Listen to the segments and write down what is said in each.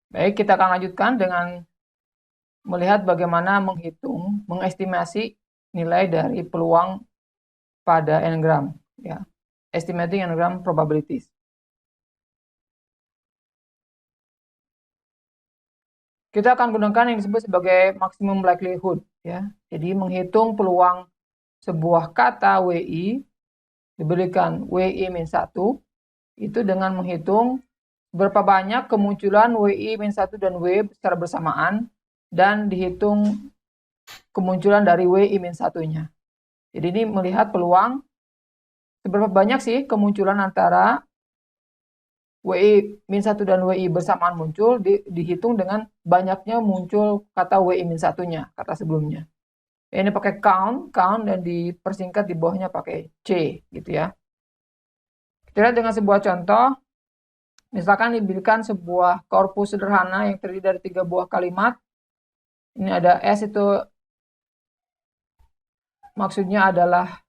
Baik, kita akan lanjutkan dengan melihat bagaimana menghitung, mengestimasi nilai dari peluang pada n-gram, ya. Estimating n-gram probabilities. Kita akan gunakan yang disebut sebagai maximum likelihood, ya. Jadi menghitung peluang sebuah kata WI diberikan WI-1 itu dengan menghitung berapa banyak kemunculan WI-1 dan W secara bersamaan dan dihitung kemunculan dari WI-1-nya. Jadi ini melihat peluang seberapa banyak sih kemunculan antara WI-1 dan WI bersamaan muncul, dihitung dengan banyaknya muncul kata WI-1-nya, kata sebelumnya. Ini pakai count, dan dipersingkat di bawahnya pakai C, gitu ya. Kita lihat dengan sebuah contoh, misalkan diberikan sebuah korpus sederhana yang terdiri dari 3 buah kalimat. Ini ada S, itu maksudnya adalah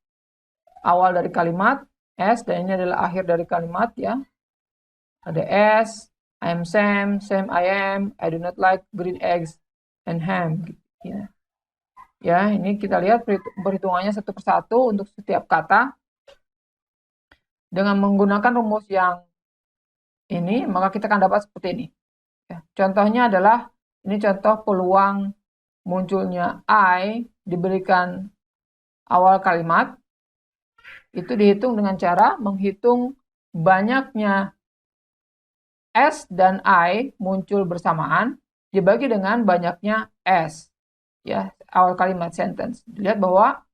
awal dari kalimat, S, dan ini adalah akhir dari kalimat, ya. Ada S, I am Sam I am, I do not like green eggs and ham. Ya, ya ini kita lihat perhitungannya satu persatu untuk setiap kata. Dengan menggunakan rumus yang ini, maka kita akan dapat seperti ini. Ya, contohnya adalah, ini contoh peluang munculnya I diberikan awal kalimat. Itu dihitung dengan cara menghitung banyaknya S dan I muncul bersamaan dibagi dengan banyaknya S, ya, awal kalimat sentence. Lihat bahwa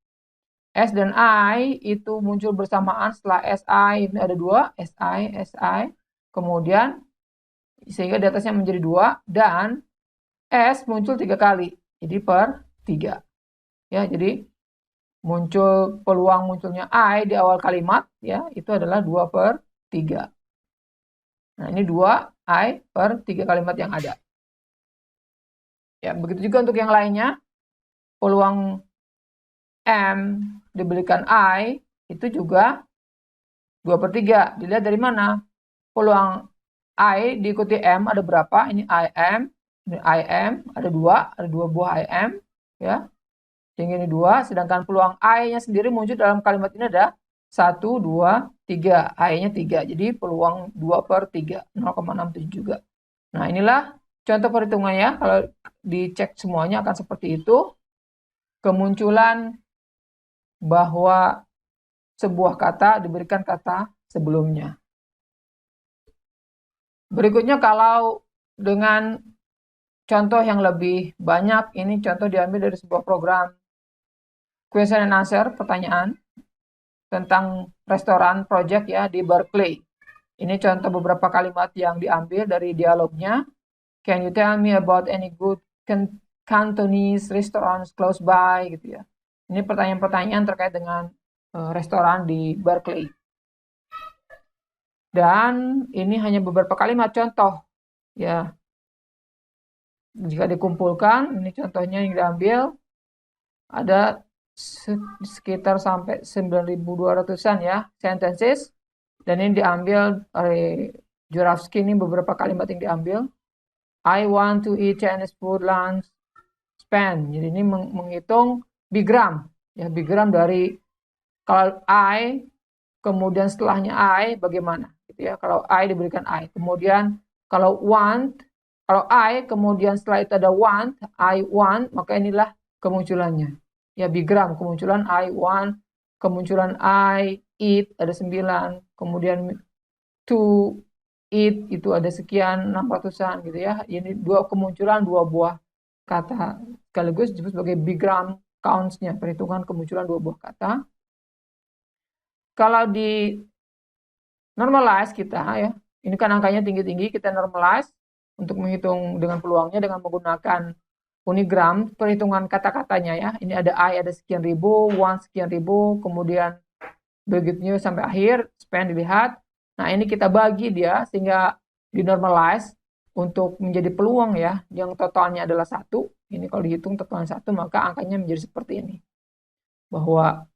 S dan I itu muncul bersamaan setelah SI, ini ada 2, SI, kemudian sehingga di atasnya menjadi 2, dan S muncul 3 kali, jadi per 3. Ya, jadi muncul peluang munculnya I di awal kalimat, ya, itu adalah 2 per 3. Nah, ini 2 I per 3 kalimat yang ada. Ya, begitu juga untuk yang lainnya. Peluang M diberikan I itu juga 2 per 3. Dilihat dari mana? Peluang I diikuti M ada berapa? Ini IM, ini IM, ada 2 buah IM, ya. Sehingga ini 2, sedangkan peluang I-nya sendiri muncul dalam kalimat ini ada 1, 2, 3. I-nya 3. Jadi peluang 2 per 3, 0,67 juga. Nah, inilah contoh perhitungannya. Kalau dicek semuanya akan seperti itu. Kemunculan bahwa sebuah kata diberikan kata sebelumnya. Berikutnya kalau dengan contoh yang lebih banyak, ini contoh diambil dari sebuah program question and answer, pertanyaan tentang restoran project, ya, di Berkeley. Ini contoh beberapa kalimat yang diambil dari dialognya. Can you tell me about any good Cantonese restaurants close by, gitu ya. Ini pertanyaan-pertanyaan terkait dengan restoran di Berkeley. Dan ini hanya beberapa kalimat contoh, ya. Jika dikumpulkan, ini contohnya yang diambil, ada sekitar sampai 9.200-an, ya, sentences. Dan ini diambil dari Jurafsky, ini beberapa kalimat yang diambil. I want to eat Chinese food lunch spend. Jadi ini menghitung bigram, ya, bigram dari kalau I, kemudian setelahnya I bagaimana, gitu ya. Kalau I diberikan I, kemudian kalau I, kemudian setelah itu ada I want, maka inilah kemunculannya. Ya, bigram, kemunculan I want, kemunculan I eat ada 9, kemudian to eat itu ada sekian, 600-an, gitu ya. Ini kemunculan 2 buah kata sekaligus disebut sebagai bigram counts-nya, perhitungan kemunculan 2 buah kata. Kalau di normalize kita, ya, ini kan angkanya tinggi-tinggi, kita normalize untuk menghitung dengan peluangnya dengan menggunakan unigram, perhitungan kata-katanya, ya. Ini ada I ada sekian ribu, one sekian ribu, kemudian begitu sampai akhir, span dilihat. Nah, ini kita bagi dia sehingga dinormalize untuk menjadi peluang, ya, yang totalnya adalah 1. Ini kalau dihitung totalnya 1, maka angkanya menjadi seperti ini. Bahwa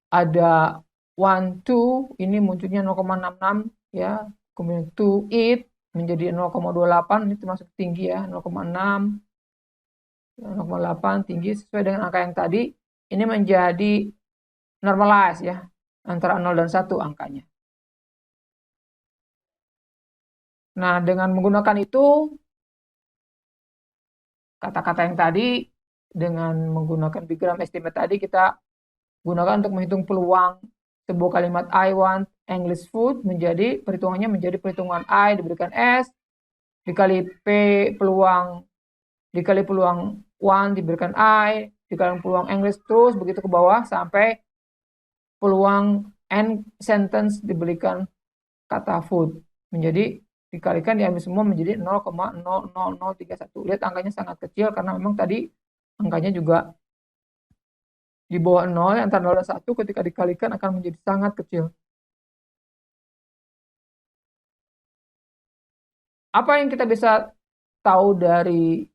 ada 1, 2, ini munculnya 0,66, ya. Kemudian to eat menjadi 0,28, ini termasuk tinggi ya, 0,6, 0,8 tinggi sesuai dengan angka yang tadi. Ini menjadi normalize ya, antara 0 dan 1 angkanya. Nah, dengan menggunakan itu, kata-kata yang tadi, dengan menggunakan Big Gram Estimate tadi, kita gunakan untuk menghitung peluang sebuah kalimat I want English food menjadi perhitungannya menjadi perhitungan I diberikan S dikali P peluang dikali peluang one diberikan I dikali peluang English terus begitu ke bawah sampai peluang N sentence diberikan kata food menjadi dikalikan diambil semua menjadi 0,00031. Lihat angkanya sangat kecil karena memang tadi angkanya juga di bawah 0, antara 0 dan 1 ketika dikalikan akan menjadi sangat kecil. Apa yang kita bisa tahu dari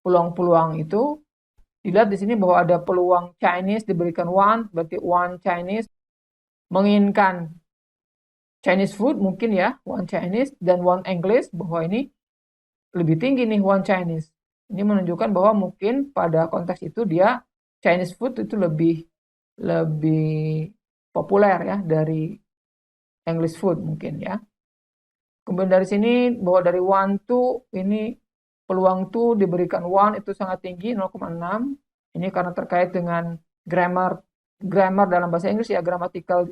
peluang-peluang itu? Dilihat di sini bahwa ada peluang Chinese diberikan one, berarti one Chinese menginginkan Chinese food mungkin ya, one Chinese dan one English, bahwa ini lebih tinggi nih one Chinese. Ini menunjukkan bahwa mungkin pada konteks itu dia Chinese food itu lebih populer ya dari English food mungkin ya. Kemudian dari sini bahwa dari one to ini peluang to diberikan one itu sangat tinggi 0,6. Ini karena terkait dengan grammar dalam bahasa Inggris ya, grammatical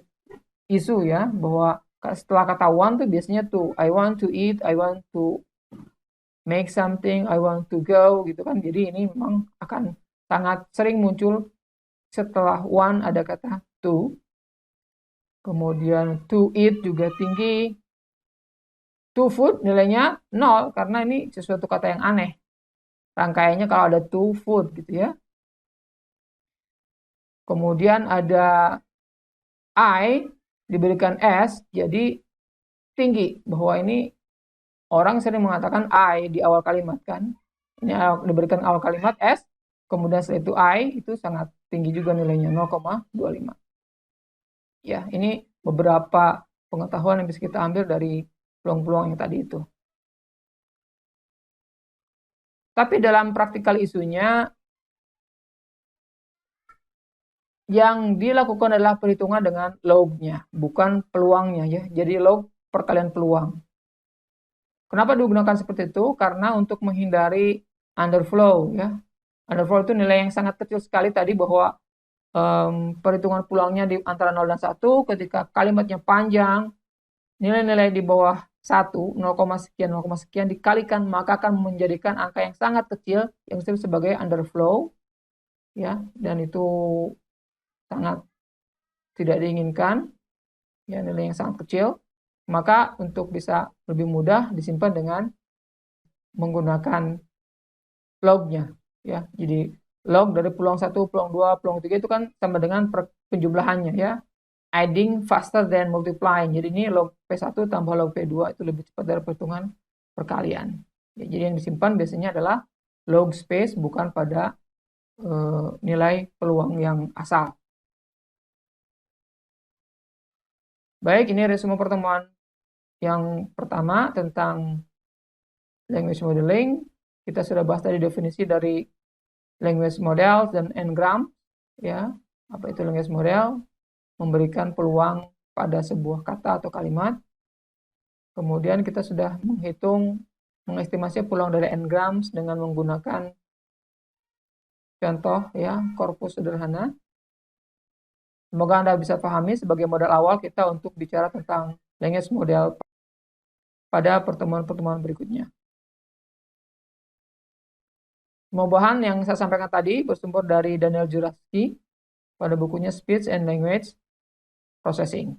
issue ya, bahwa setelah kata one tuh biasanya to, I want to eat, I want to make something, I want to go gitu kan. Jadi ini memang akan sangat sering muncul setelah one ada kata to. Kemudian to eat juga tinggi. To food nilainya 0 karena ini sesuatu kata yang aneh. Rangkaiannya kalau ada to food gitu ya. Kemudian ada I diberikan S jadi tinggi, bahwa ini orang sering mengatakan I di awal kalimat kan. Ini diberikan awal kalimat S, kemudian setelah itu I itu sangat tinggi juga nilainya 0,25. Ya, ini beberapa pengetahuan yang bisa kita ambil dari peluang-peluang yang tadi itu. Tapi dalam praktikal isunya yang dilakukan adalah perhitungan dengan lognya, bukan peluangnya ya. Jadi log perkalian peluang. Kenapa digunakan seperti itu? Karena untuk menghindari underflow ya. Underflow itu nilai yang sangat kecil sekali tadi, bahwa perhitungan peluangnya di antara 0 dan 1 ketika kalimatnya panjang, nilai-nilai di bawah 1, 0, sekian, 0, sekian dikalikan, maka akan menjadikan angka yang sangat kecil yang disebut sebagai underflow ya, dan itu sangat tidak diinginkan ya, nilai yang sangat kecil. Maka untuk bisa lebih mudah disimpan dengan menggunakan lognya ya. Jadi log dari peluang 1, peluang 2, peluang 3 itu kan sama dengan penjumlahannya ya. Adding faster than multiplying. Jadi ini log P1 tambah log P2 itu lebih cepat dari perhitungan perkalian. Ya, jadi yang disimpan biasanya adalah log space, bukan pada nilai peluang yang asal. Baik, ini resume pertemuan yang pertama tentang language modeling. Kita sudah bahas tadi definisi dari language model dan n-gram ya. Apa itu language model? Memberikan peluang pada sebuah kata atau kalimat. Kemudian kita sudah mengestimasi peluang dari n-grams dengan menggunakan contoh ya, korpus sederhana. Semoga Anda bisa pahami sebagai modal awal kita untuk bicara tentang language model pada pertemuan-pertemuan berikutnya. Semua bahan yang saya sampaikan tadi bersumber dari Daniel Jurafsky pada bukunya Speech and Language Processing.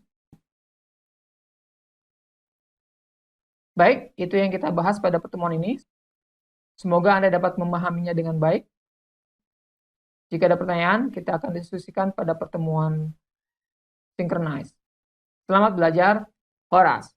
Baik, itu yang kita bahas pada pertemuan ini. Semoga Anda dapat memahaminya dengan baik. Jika ada pertanyaan, kita akan diskusikan pada pertemuan synchronize. Selamat belajar, Horas.